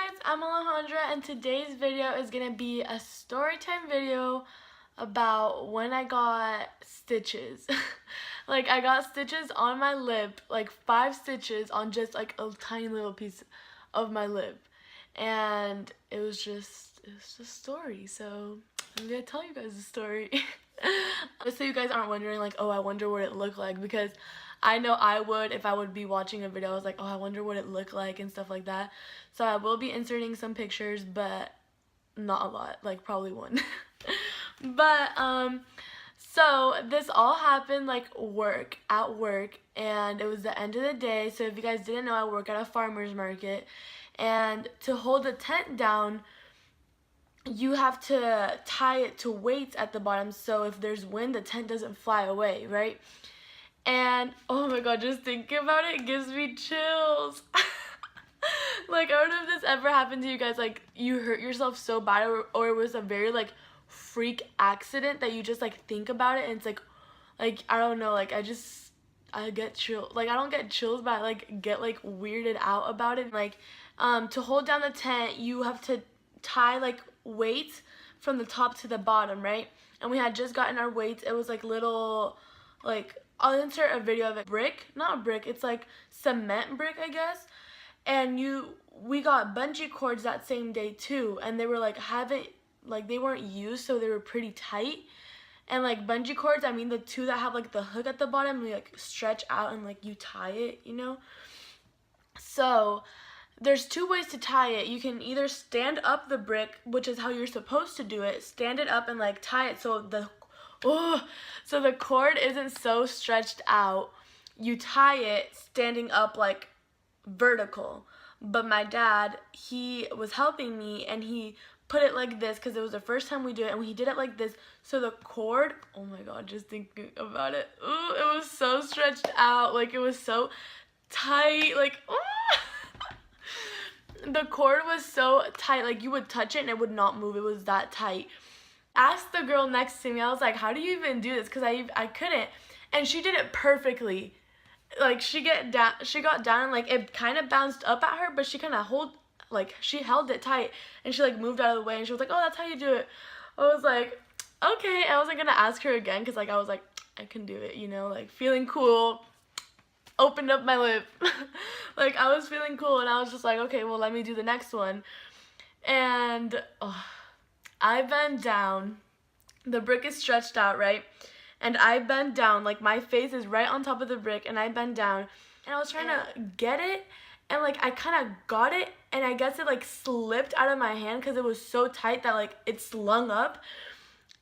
guys, I'm Alejandra and today's video is gonna be a story time video about when I got stitches. Like I got stitches on my lip, like 5 stitches on just like a tiny little piece of my lip. And it was just a story, so I'm gonna tell you guys the story. Just so you guys aren't wondering like, oh, I wonder what it looked like, because I know I would if I would be watching a video. I was like, oh, I wonder what it looked like and stuff like that. So I will be inserting some pictures, but not a lot, like probably one. But so this all happened like at work, and it was the end of the day. So if you guys didn't know, I work at a farmer's market, and to hold the tent down, you have to tie it to weights at the bottom, so if there's wind, the tent doesn't fly away, right? And oh my god, just thinking about it gives me chills. Like, I don't know if this ever happened to you guys, like you hurt yourself so bad, or it was a very like freak accident that you just like think about it and it's like I don't know, like I get chills. Like I don't get chills, but I like get like weirded out about it. Like to hold down the tent, you have to tie like weights from the top to the bottom, right? And we had just gotten our weights. It was like little, like, I'll insert a video of it. Not brick, it's like cement brick, I guess. And we got bungee cords that same day too, and they were like they weren't used, so they were pretty tight. And like bungee cords, I mean the two that have like the hook at the bottom, and you like stretch out and like you tie it, you know? So there's 2 ways to tie it. You can either stand up the brick, which is how you're supposed to do it. Stand it up and like tie it so the cord isn't so stretched out. You tie it standing up like vertical. But my dad, he was helping me and he put it like this because it was the first time we do it, and he did it like this, so the cord, oh my god, just thinking about it, ooh, it was so stretched out, like it was so tight, like the cord was so tight, like you would touch it and it would not move. It was that tight. Asked the girl next to me, I was like, how do you even do this? Because I couldn't. And she did it perfectly. Like she got down and like it kind of bounced up at her, but she kind of she held it tight, and she like moved out of the way, and she was like, oh, that's how you do it. I was like, okay. I wasn't gonna ask her again because like I was like, I can do it, you know, like feeling cool. Opened up my lip. Like I was feeling cool, and I was just like, okay, well, let me do the next one. And I bend down, the brick is stretched out, right? And I bend down, like my face is right on top of the brick, and I bend down, and I was trying to get it, and like I kind of got it, and I guess it like slipped out of my hand because it was so tight that like it slung up,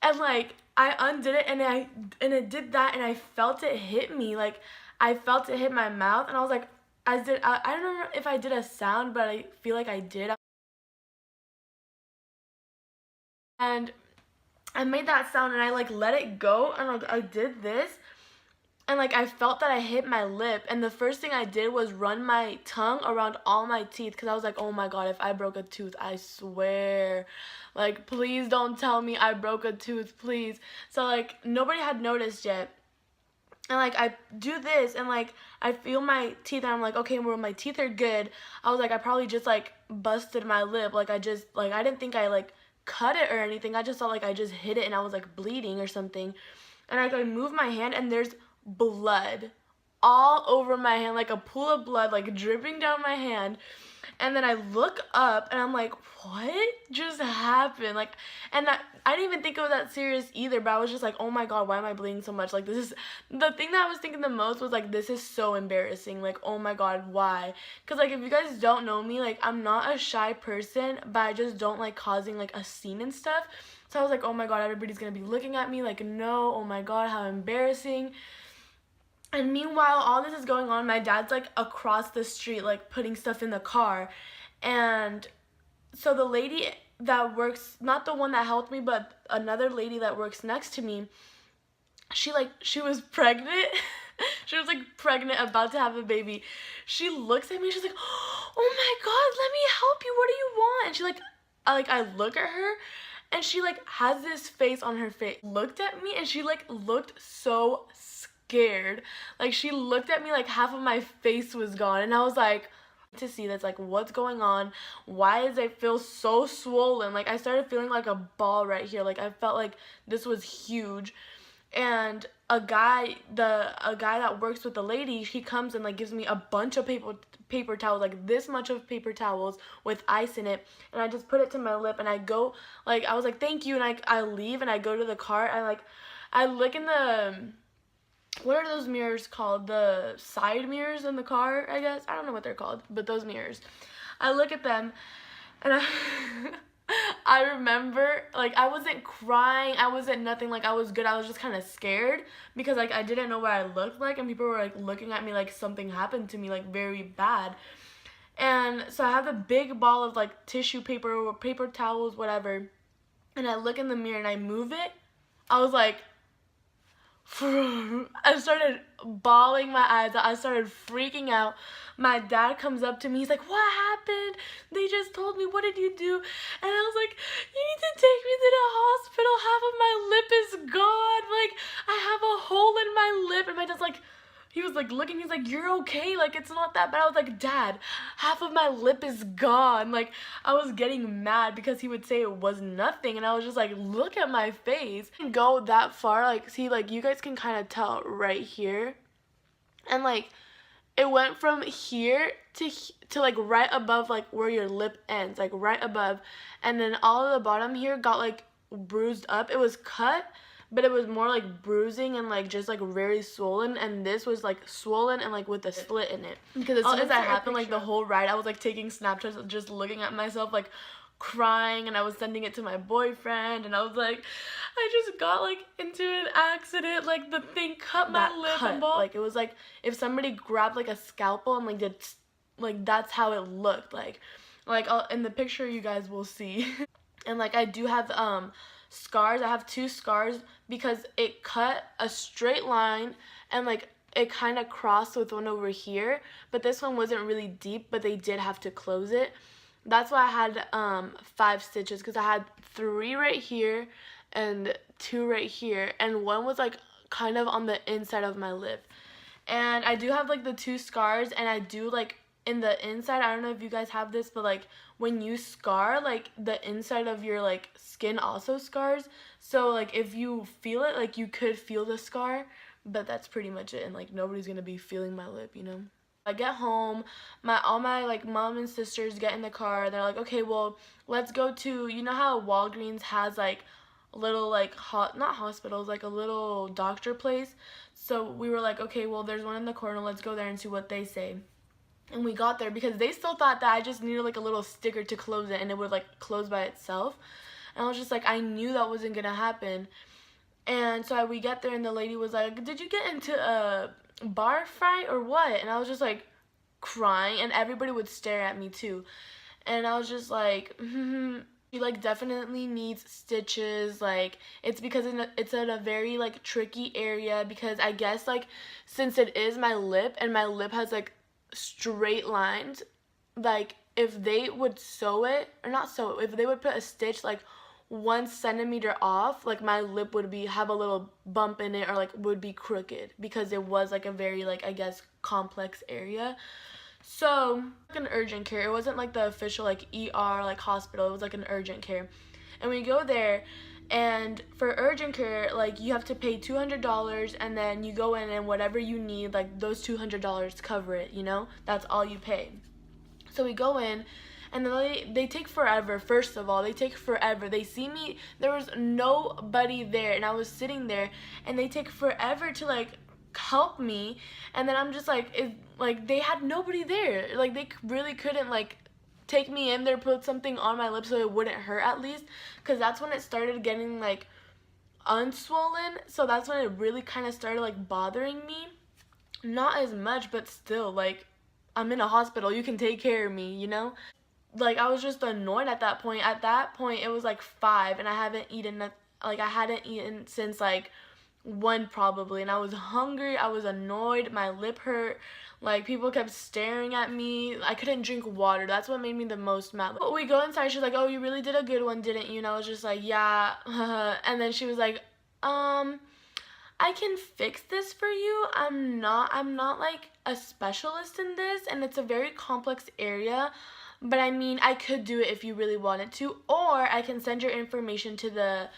and like I undid it, and it did that, and I felt it hit me, like I felt it hit my mouth, and I was like, I don't know if I did a sound, but I feel like I did. And I made that sound, and I like let it go, and like I did this, and like I felt that I hit my lip, and the first thing I did was run my tongue around all my teeth, because I was like, oh my god, if I broke a tooth, I swear, like please don't tell me I broke a tooth, please. So like nobody had noticed yet. And like I do this, and like I feel my teeth, and I'm like, okay, well, my teeth are good. I was like, I probably just like busted my lip. Like I didn't think I like cut it or anything. I just thought like I just hit it and I was like bleeding or something. And I move my hand, and there's blood all over my hand, like a pool of blood like dripping down my hand. And then I look up, and I'm like, what just happened? Like, and I didn't even think it was that serious either, but I was just like, oh my god, why am I bleeding so much? Like, this is the thing that I was thinking the most, was like, this is so embarrassing. Like, oh my god, why? Because like if you guys don't know me, like I'm not a shy person, but I just don't like causing like a scene and stuff. So I was like, oh my god, everybody's gonna be looking at me, like, no, oh my god, how embarrassing. And meanwhile, all this is going on, my dad's like across the street, like putting stuff in the car. And so the lady that works, not the one that helped me, but another lady that works next to me, she was pregnant. She was like pregnant, about to have a baby. She looks at me, she's like, oh my god, let me help you, what do you want? And she I look at her, and she like has this face on her face, looked at me, and she like looked so scared. Like she looked at me like half of my face was gone, and I was like, to see this, like, what's going on? Why does it feel so swollen? Like, I started feeling like a ball right here. Like, I felt like this was huge. And a guy that works with the lady, he comes and like gives me a bunch of paper towels, like this much of paper towels with ice in it, and I just put it to my lip, and I go, like, I was like, thank you, and I leave, and I go to the car, and I look in the, what are those mirrors called? The side mirrors in the car, I guess. I don't know what they're called, but those mirrors. I look at them, and I remember, like, I wasn't crying, I wasn't nothing, like, I was good, I was just kind of scared, because, like, I didn't know what I looked like, and people were, like, looking at me like something happened to me, like, very bad. And so I have a big ball of, like, tissue paper or paper towels, whatever, and I look in the mirror and I move it. I was like, I started bawling my eyes out. I started freaking out. My dad comes up to me. He's like, what happened? They just told me. What did you do? And I was like, you need to take me to the hospital. Half of my lip is gone. Like, I have a hole in my lip. And my dad's like, he was like looking, he's like, you're okay, like, it's not that bad. I was like, Dad, half of my lip is gone. Like, I was getting mad because he would say it was nothing, and I was just like, look at my face. I didn't go that far, like, see, like, you guys can kind of tell right here, and like, it went from here to like right above, like where your lip ends, like right above, and then all of the bottom here got like bruised up. It was cut, but it was more like bruising and like just like very swollen, and this was like swollen and like with a slit in it. Because as soon as that happened, like the whole ride I was like taking Snapchats, just looking at myself, like crying, and I was sending it to my boyfriend, and I was like, I just got like into an accident, like the thing cut my lip and ball. Like, it was like if somebody grabbed like a scalpel and like did, like, that's how it looked like in the picture you guys will see. And like, I do have scars. I have 2 scars because it cut a straight line, and like it kind of crossed with one over here, but this one wasn't really deep, but they did have to close it. That's why I had 5 stitches, because I had 3 right here and 2 right here, and one was like kind of on the inside of my lip. And I do have like the 2 scars, and I do like in the inside, I don't know if you guys have this, but like when you scar, like the inside of your like skin also scars. So like if you feel it, like you could feel the scar, but that's pretty much it. And like nobody's gonna be feeling my lip, you know. I get home, all my like mom and sisters get in the car. They're like, okay, well, let's go to, you know how Walgreens has like a little like not hospitals, like a little doctor place. So we were like, okay, well, there's one in the corner, let's go there and see what they say. And we got there because they still thought that I just needed like a little sticker to close it and it would like close by itself. And I was just like, I knew that wasn't gonna happen. And so we get there, and the lady was like, did you get into a bar fight or what? And I was just like crying, and everybody would stare at me too. And I was just like, she like definitely needs stitches. Like, it's because it's in a very like tricky area, because I guess like since it is my lip and my lip has like straight lines, like if they would sew it, or not sew it, if they would put a stitch like 1 centimeter off, like my lip would have a little bump in it, or like would be crooked, because it was like a very like, I guess, complex area. So like an urgent care, it wasn't like the official like ER like hospital, it was like an urgent care. And we go there, and for urgent care, like you have to pay $200, and then you go in, and whatever you need, like those $200 cover it, you know, that's all you pay. So we go in, and then they take forever. First of all, they take forever. They see me, there was nobody there, and I was sitting there, and they take forever to like help me. And then I'm just like, like they had nobody there. Like they really couldn't like take me in there, put something on my lips so it wouldn't hurt at least, because that's when it started getting like unswollen. So that's when it really kind of started like bothering me. Not as much, but still, like, I'm in a hospital, you can take care of me, you know? Like, I was just annoyed at that point. At that point, it was like 5, and I hadn't eaten since like 1 probably, and I was hungry, I was annoyed, my lip hurt, like people kept staring at me, I couldn't drink water. That's what made me the most mad. But we go inside, she's like, oh, you really did a good one, didn't you? And I was just like, yeah. And then she was like, I can fix this for you. I'm not like a specialist in this, and it's a very complex area. But I mean, I could do it if you really wanted to, or I can send your information to the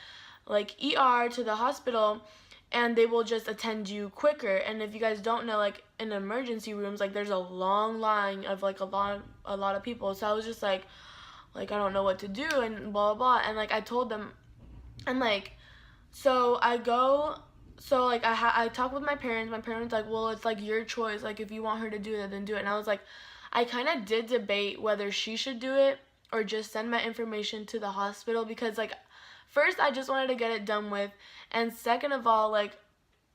like ER, to the hospital, and they will just attend you quicker. And if you guys don't know, like in emergency rooms, like there's a long line of like a lot of people. So I was just like I don't know what to do and blah blah blah. And like I told them, and like so I go. So like I talk with my parents. My parents like, well, it's like your choice. Like if you want her to do it, then do it. And I was like, I kind of did debate whether she should do it or just send my information to the hospital, because like first I just wanted to get it done with, and second of all, like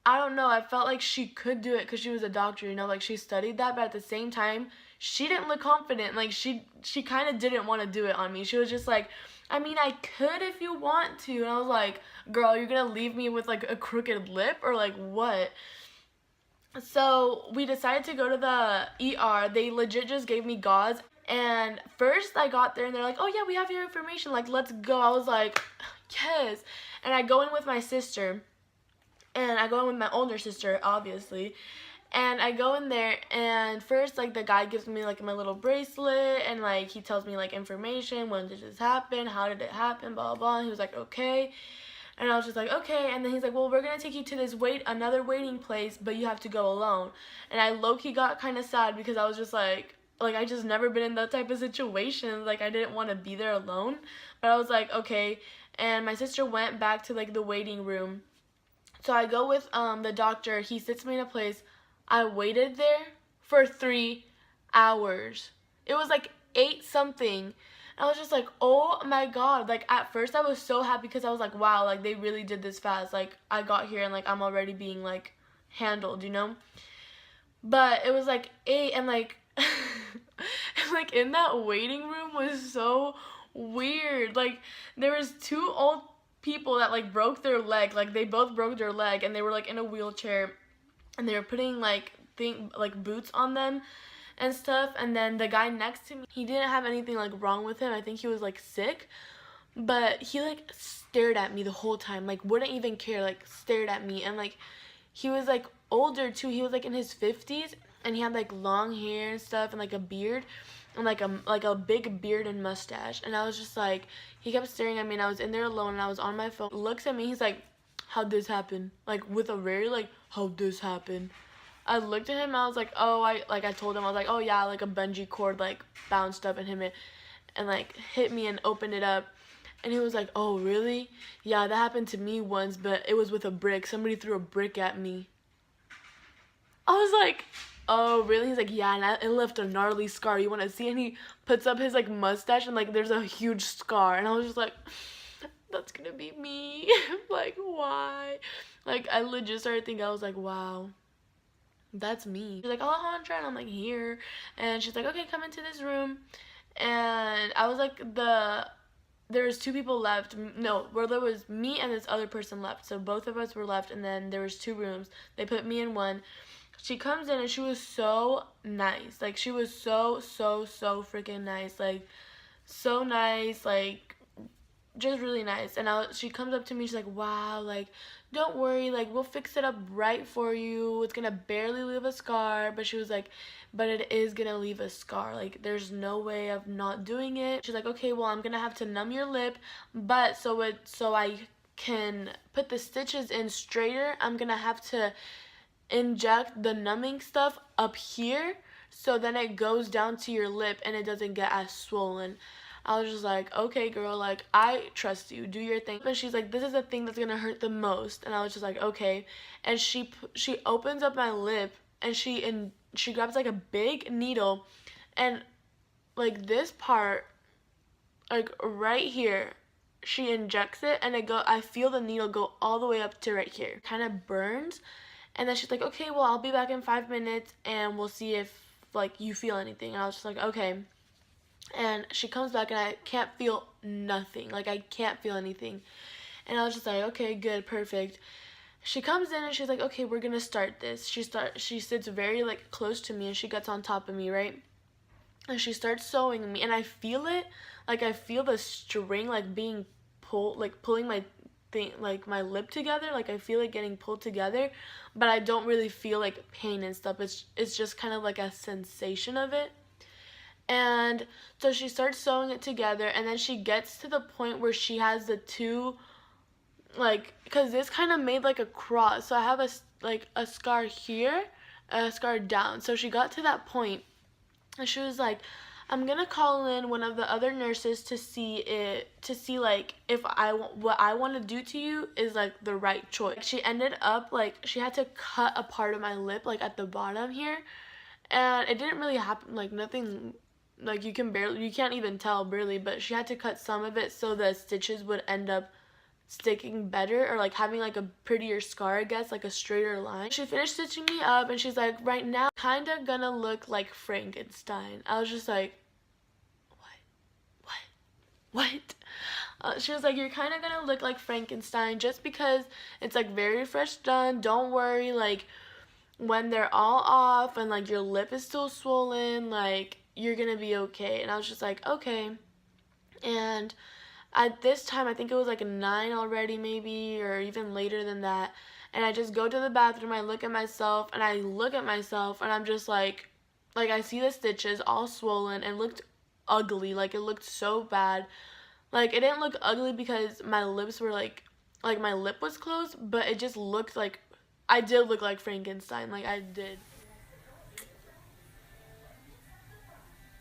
I don't know, I felt like she could do it because she was a doctor, you know, like she studied that, but at the same time she didn't look confident. Like she kind of didn't want to do it on me. She was just like, I mean, I could if you want to. And I was like, girl, you're gonna leave me with like a crooked lip or like what? So we decided to go to the ER. They legit just gave me gauze. And first I got there and they're like, oh yeah, we have your information, like let's go. I was like, yes. And I go in with my sister, and I go in with my older sister, obviously. And I go in there, and first like the guy gives me like my little bracelet, and like he tells me like information, when did this happen, how did it happen, blah blah blah. And he was like, okay. And I was just like, okay. And then he's like, well, we're gonna take you to this another waiting place, but you have to go alone. And I low-key got kind of sad because I was just like I just never been in that type of situation. Like I didn't want to be there alone. But I was like, okay. And my sister went back to like the waiting room. So I go with the doctor. He sits me in a place. I waited there for 3 hours. It was like 8 something. I was just like, oh my god. Like at first I was so happy because I was like, wow, like they really did this fast. Like I got here and like I'm already being like handled, you know? But it was like 8, and like and like in that waiting room was so weird. Like there was 2 old people that like broke their leg. Like they both broke their leg, and they were like in a wheelchair, and they were putting like boots on them and stuff. And then the guy next to me, he didn't have anything like wrong with him. I think he was like sick, but he like stared at me the whole time, like wouldn't even care, like stared at me. And like he was like older too. He was like in his 50s, and he had like long hair and stuff, and like a beard, and like a big beard and mustache. And I was just like, he kept staring at me, and I was in there alone, and I was on my phone. Looks at me, he's like, how'd this happen? Like with a very like, how'd this happen? I looked at him, and I was like, oh, I told him, I was like, oh yeah, like a bungee cord like bounced up and hit me, and like hit me and opened it up. And he was like, oh really? Yeah, that happened to me once, but it was with a brick. Somebody threw a brick at me. I was like, oh really? He's like, yeah, and it left a gnarly scar. You want to see? And he puts up his like mustache, and like there's a huge scar. And I was just like, that's gonna be me. Like why? Like I legit started thinking, I was like, wow, that's me. She's like, Alejandra, and I'm like, here. And she's like, okay, come into this room. And I was like, there was 2 people left. No, where there was me and this other person left. So both of us were left, and then there was 2 rooms. They put me in one. She comes in, and she was so nice. Like she was so freaking nice. Like so nice, like just really nice. And she comes up to me, she's like, wow, like don't worry, like we'll fix it up right for you. It's gonna barely leave a scar. But she was like, but it is gonna leave a scar. Like there's no way of not doing it. She's like, okay, well, I'm gonna have to numb your lip, but so I can put the stitches in straighter, I'm gonna have to inject the numbing stuff up here, so then it goes down to your lip and it doesn't get as swollen. I was just like, okay girl, like I trust you, do your thing. But she's like, this is the thing that's gonna hurt the most. And I was just like, okay. And she opens up my lip, and she grabs like a big needle, and like this part, like right here, she injects it, and I feel the needle go all the way up to right here. Kind of burns. And then she's like, okay, well, I'll be back in 5 minutes, and we'll see if like you feel anything. And I was just like, okay. And she comes back, and I can't feel nothing. Like I can't feel anything. And I was just like, okay, good, perfect. She comes in, and she's like, okay, we're gonna start this. She sits very like close to me, and she gets on top of me, right? And she starts sewing me, and I feel it. Like I feel the string like being pulled, like pulling my thing, like my lip together. Like I feel it getting pulled together, but I don't really feel like pain and stuff. It's just kind of like a sensation of it. And so she starts sewing it together, and then she gets to the point where she has the two, like, because this kind of made like a cross. So I have a scar here, a scar down. So she got to that point, and she was like, I'm gonna call in one of the other nurses to see like if what I want to do to you is like the right choice. She ended up like she had to cut a part of my lip like at the bottom here, and it didn't really happen, like nothing, like you can't even tell barely, but she had to cut some of it so the stitches would end up sticking better, or like having like a prettier scar, I guess, like a straighter line. She finished stitching me up, and she's like, right now kind of gonna look like Frankenstein. I was just like, what? She was like, you're kind of gonna look like Frankenstein just because it's like very fresh done. Don't worry, like when they're all off and like your lip is still swollen, like you're gonna be okay. And I was just like, okay. And at this time, I think it was like 9 already, maybe, or even later than that. And I just go to the bathroom, I look at myself, and I'm just like I see the stitches all swollen and looked ugly. Like it looked so bad. Like it didn't look ugly because my lips were like my lip was closed, but it just looked like I did look like Frankenstein. Like I did.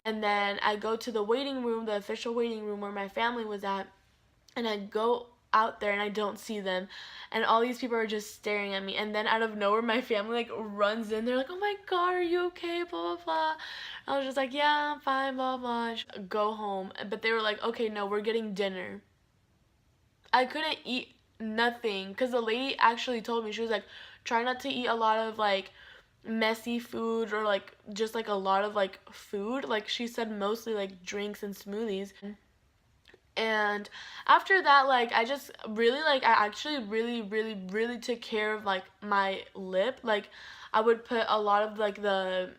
And then I go to the waiting room, the official waiting room where my family was at, and I go out there and I don't see them, and all these people are just staring at me. And then out of nowhere, my family like runs in. They're like, oh my god, are you okay, blah blah blah. I was just like, yeah, I'm fine, blah blah. Go home. But they were like, okay, no, we're getting dinner. I couldn't eat nothing because the lady actually told me, she was like, try not to eat a lot of like messy food, or like just like a lot of like food. Like she said mostly like drinks and smoothies. And after that, like I just really like I actually really took care of like my lip. Like I would put a lot of like the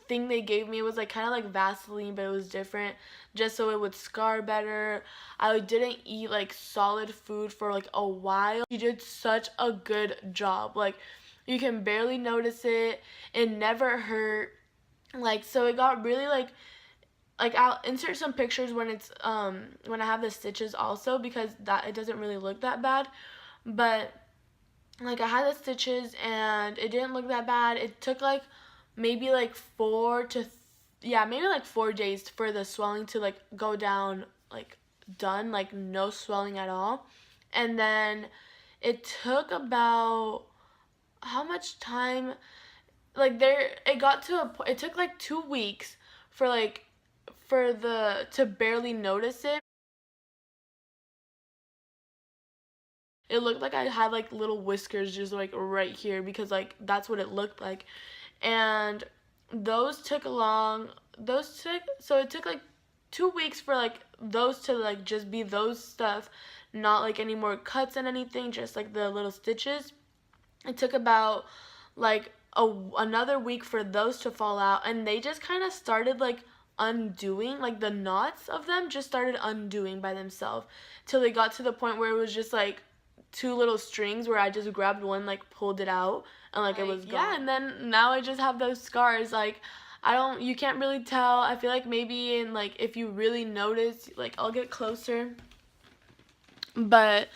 thing they gave me, it was like kind of like Vaseline, but it was different, just so it would scar better. I didn't eat like solid food for like a while. She did such a good job. Like you can barely notice it. It never hurt. Like so it got really like I'll insert some pictures when it's when I have the stitches also, because that it doesn't really look that bad. But like I had the stitches and it didn't look that bad. It took like maybe like 4 days for the swelling to like go down, like done, like no swelling at all. And then it took about how much time, like it took like 2 weeks to barely notice it. It looked like I had like little whiskers just like right here, because like that's what it looked like. And those took so it took like 2 weeks for like those to like just be those stuff, not like any more cuts and anything, just like the little stitches. It took about like another week for those to fall out, and they just kind of started like undoing, like the knots of them just started undoing by themselves, till they got to the point where it was just like 2 little strings where I just grabbed one, like pulled it out, and like it was gone. Yeah, and then now I just have those scars. Like you can't really tell. I feel like maybe in like if you really notice, like I'll get closer, but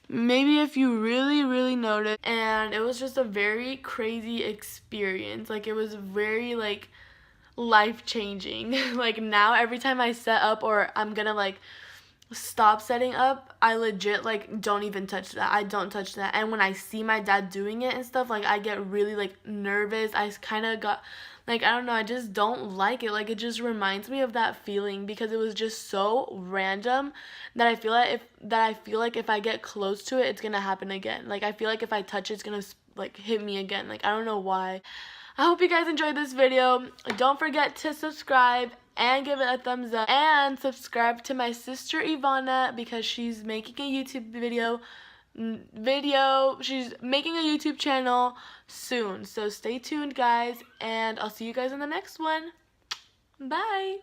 maybe if you really notice. And it was just a very crazy experience. Like it was very like life-changing. Like now every time I set up, or I'm gonna like stop setting up, I legit like don't even touch that. I don't touch that. And when I see my dad doing it and stuff, like I get really like nervous. I kind of got like, I don't know, I just don't like it. Like it just reminds me of that feeling, because it was just so random that I feel like if I get close to it, it's gonna happen again. Like I feel like if I touch it, it's gonna like hit me again. Like I don't know why. I hope you guys enjoyed this video. Don't forget to subscribe and give it a thumbs up, and subscribe to my sister Ivana, because she's making a YouTube she's making a YouTube channel soon. So stay tuned, guys, and I'll see you guys in the next one. Bye.